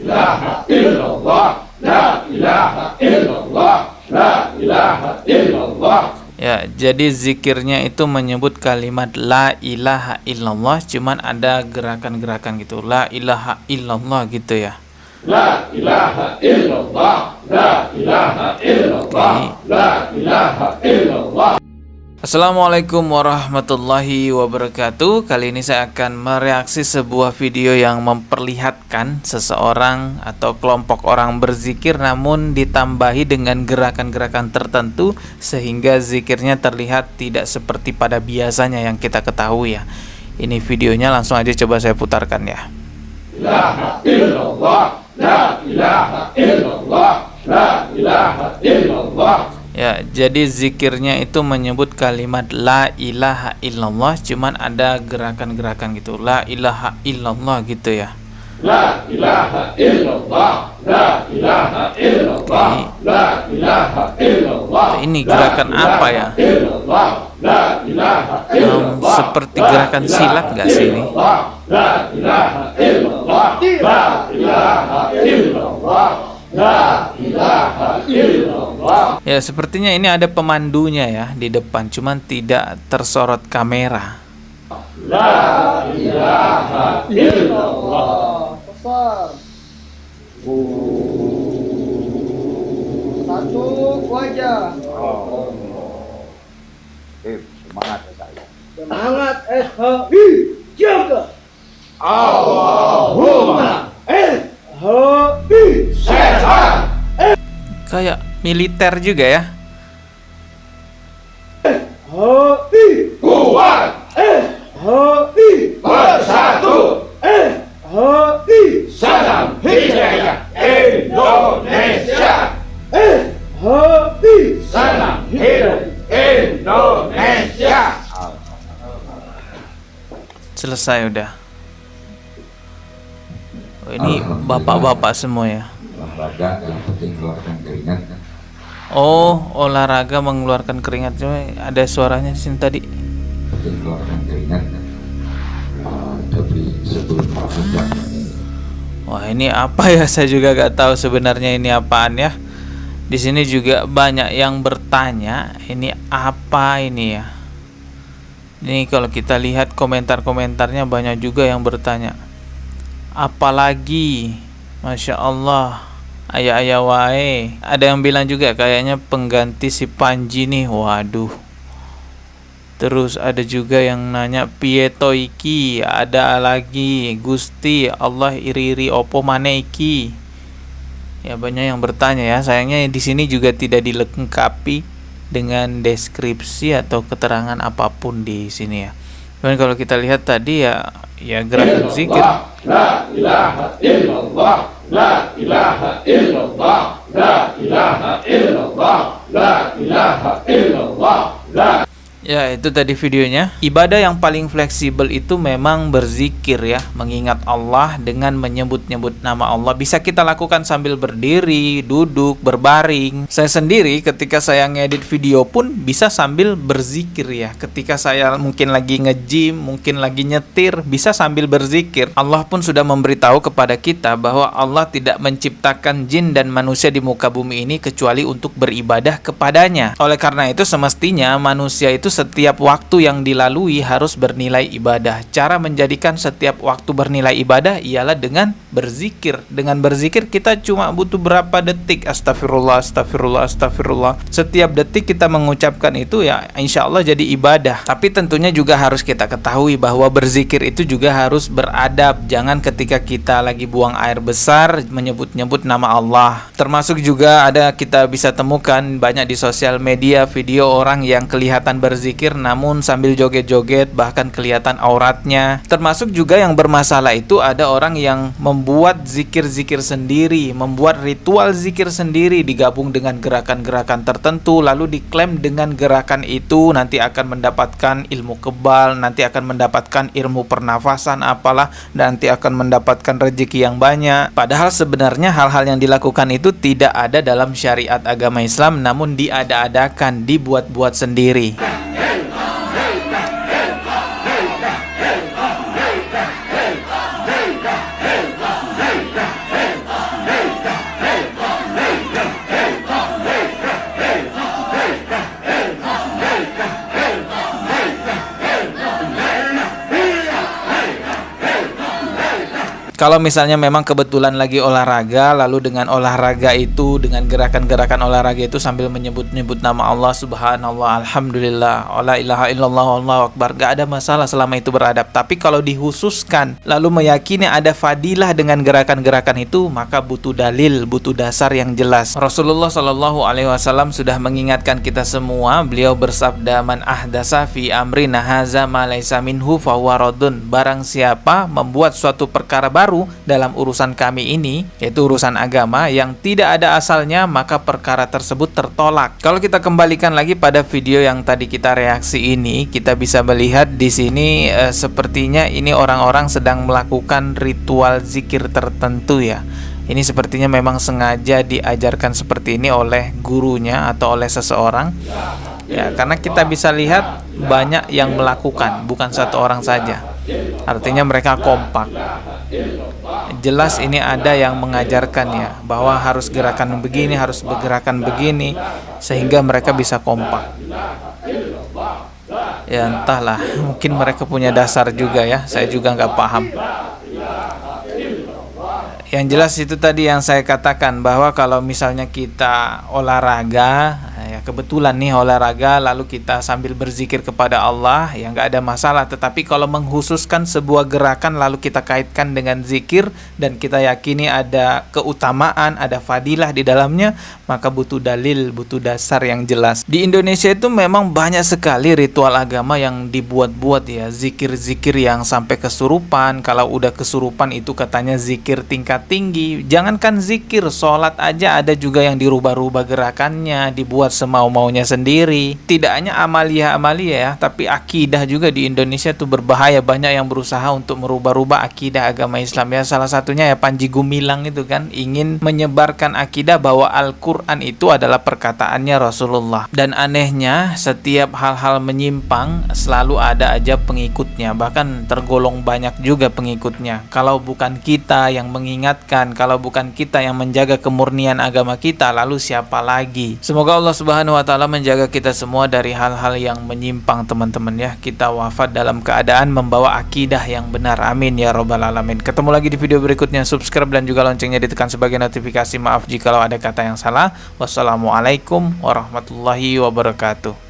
ilaha illallah, la ilaha illallah, la ilaha illallah. Ya, jadi zikirnya itu menyebut kalimat la ilaha illallah, cuman ada gerakan-gerakan gitu. La ilaha illallah gitu ya. La ilaha illallah, la ilaha illallah, la ilaha illallah. Assalamualaikum warahmatullahi wabarakatuh. Kali ini saya akan mereaksi sebuah video yang memperlihatkan seseorang atau kelompok orang berzikir namun ditambahi dengan gerakan-gerakan tertentu sehingga zikirnya terlihat tidak seperti pada biasanya yang kita ketahui ya. Ini videonya, langsung aja coba saya putarkan ya. La ilaha illallah, la ilaha illallah, la ilaha illallah. Ya, jadi zikirnya itu menyebut kalimat la ilaha illallah, cuman ada gerakan-gerakan gitu. La ilaha illallah gitu ya. La ilaha illallah, la ilaha illallah, la ilaha illallah. Ini gerakan apa ya? La ilaha illallah. Seperti gerakan silat nggak sih ini? La ilaha illallah, la ilaha illallah. La ilaha illallah. Ya, sepertinya ini ada pemandunya ya di depan, cuman tidak tersorot kamera. La ilaha illallah. Satu wajah. Semangat ya saya. Semangat SHI jaga. Allahumma SHI sehat. Kayak militer juga ya. SHI Kuat. SHI Bersatu. SHI Salam hidayah Indonesia. SHI Salam hidup Indonesia. Selesai udah. Oh, ini bapak-bapak semua ya. Olahraga yang penting keluarkan keringat kan. Oh, olahraga mengeluarkan keringat. Coba ada suaranya di sini tadi. Penting keluarkan keringat kan. Tapi sebelum melakukan Wah, ini apa ya? Saya juga gak tahu sebenarnya ini apaan ya. Di sini juga banyak yang bertanya, ini apa ini ya? Ini kalau kita lihat komentar-komentarnya banyak juga yang bertanya. Apalagi, Masya Allah, ayah-ayah wae. Ada yang bilang juga kayaknya pengganti si Panji nih. Waduh. Terus ada juga yang nanya Pieto iki, ada lagi Gusti Allah iri-iri opo mane iki. Ya, banyak yang bertanya ya. Sayangnya di sini juga tidak dilengkapi dengan deskripsi atau keterangan apapun di sini ya. Dan kalau kita lihat tadi ya gerakan zikir. La ilaha illallah, la ilaha illallah, la ilaha illallah, la ilaha illallah, la. Ya, itu tadi videonya. Ibadah yang paling fleksibel itu memang berzikir ya, mengingat Allah dengan menyebut-nyebut nama Allah. Bisa kita lakukan sambil berdiri, duduk, berbaring. Saya sendiri ketika saya ngedit video pun bisa sambil berzikir ya. Ketika saya mungkin lagi nge-gym, mungkin lagi nyetir, bisa sambil berzikir. Allah pun sudah memberitahu kepada kita bahwa Allah tidak menciptakan jin dan manusia di muka bumi ini kecuali untuk beribadah kepadanya. Oleh karena itu semestinya manusia itu setiap waktu yang dilalui harus bernilai ibadah. Cara menjadikan setiap waktu bernilai ibadah ialah dengan berzikir. Dengan berzikir kita cuma butuh berapa detik. Astagfirullah, astagfirullah, astagfirullah. Setiap detik kita mengucapkan itu ya insya Allah jadi ibadah. Tapi tentunya juga harus kita ketahui bahwa berzikir itu juga harus beradab. Jangan ketika kita lagi buang air besar menyebut-nyebut nama Allah. Termasuk juga ada kita bisa temukan banyak di sosial media video orang yang kelihatan berzikir namun sambil joget-joget bahkan kelihatan auratnya. Termasuk juga yang bermasalah itu ada orang yang membuat zikir-zikir sendiri, membuat ritual zikir sendiri digabung dengan gerakan-gerakan tertentu lalu diklaim dengan gerakan itu nanti akan mendapatkan ilmu kebal, nanti akan mendapatkan ilmu pernafasan apalah, nanti akan mendapatkan rezeki yang banyak. Padahal sebenarnya hal-hal yang dilakukan itu tidak ada dalam syariat agama Islam namun diada-adakan, dibuat-buat sendiri. Kalau misalnya memang kebetulan lagi olahraga, lalu dengan olahraga itu, dengan gerakan-gerakan olahraga itu sambil menyebut-nyebut nama Allah, subhanallah, alhamdulillah, la ilaha illallah, Allahu akbar, gak ada masalah selama itu beradab. Tapi kalau dihususkan lalu meyakini ada fadilah dengan gerakan-gerakan itu, maka butuh dalil, butuh dasar yang jelas. Rasulullah Shallallahu Alaihi Wasallam sudah mengingatkan kita semua. Beliau bersabda, man ahdasa fi amrina haza ma laisa minhu fahuwa raddun. Barang siapa membuat suatu perkara baru dalam urusan kami ini, yaitu urusan agama, yang tidak ada asalnya, maka perkara tersebut tertolak. Kalau kita kembalikan lagi pada video yang tadi kita reaksi ini, kita bisa melihat di sini sepertinya ini orang-orang sedang melakukan ritual zikir tertentu ya. Ini sepertinya memang sengaja diajarkan seperti ini oleh gurunya atau oleh seseorang. Ya, karena kita bisa lihat banyak yang melakukan, bukan satu orang saja. Artinya mereka kompak. Jelas ini ada yang mengajarkan ya, bahwa harus gerakan begini, harus bergerakan begini, sehingga mereka bisa kompak. Ya entahlah, mungkin mereka punya dasar juga ya, saya juga nggak paham. Yang jelas itu tadi yang saya katakan, bahwa kalau misalnya kita olahraga, ya kebetulan nih olahraga, lalu kita sambil berzikir kepada Allah, ya nggak ada masalah. Tetapi kalau menghususkan sebuah gerakan lalu kita kaitkan dengan zikir dan kita yakini ada keutamaan, ada fadilah di dalamnya, maka butuh dalil, butuh dasar yang jelas. Di Indonesia itu memang banyak sekali ritual agama yang dibuat-buat ya, zikir-zikir yang sampai kesurupan. Kalau udah kesurupan itu katanya zikir tingkat tinggi. Jangankan zikir, sholat aja ada juga yang dirubah-rubah gerakannya, dibuat semau-maunya sendiri. Tidak hanya amalia-amalia ya, tapi akidah juga di Indonesia tuh berbahaya. Banyak yang berusaha untuk merubah-rubah akidah agama Islam ya. Salah satunya ya Panji Gumilang itu kan, ingin menyebarkan akidah bahwa Al-Quran itu adalah perkataannya Rasulullah. Dan anehnya, setiap hal-hal menyimpang selalu ada aja pengikutnya, bahkan tergolong banyak juga pengikutnya. Kalau bukan kita yang mengingatkan, kalau bukan kita yang menjaga kemurnian agama kita, lalu siapa lagi? Semoga Allah Subhanahu wa taala menjaga kita semua dari hal-hal yang menyimpang teman-teman ya. Kita wafat dalam keadaan membawa akidah yang benar. Amin ya robbal alamin. Ketemu lagi di video berikutnya. Subscribe dan juga loncengnya ditekan sebagai notifikasi. Maaf jika ada kata yang salah. Wassalamualaikum warahmatullahi wabarakatuh.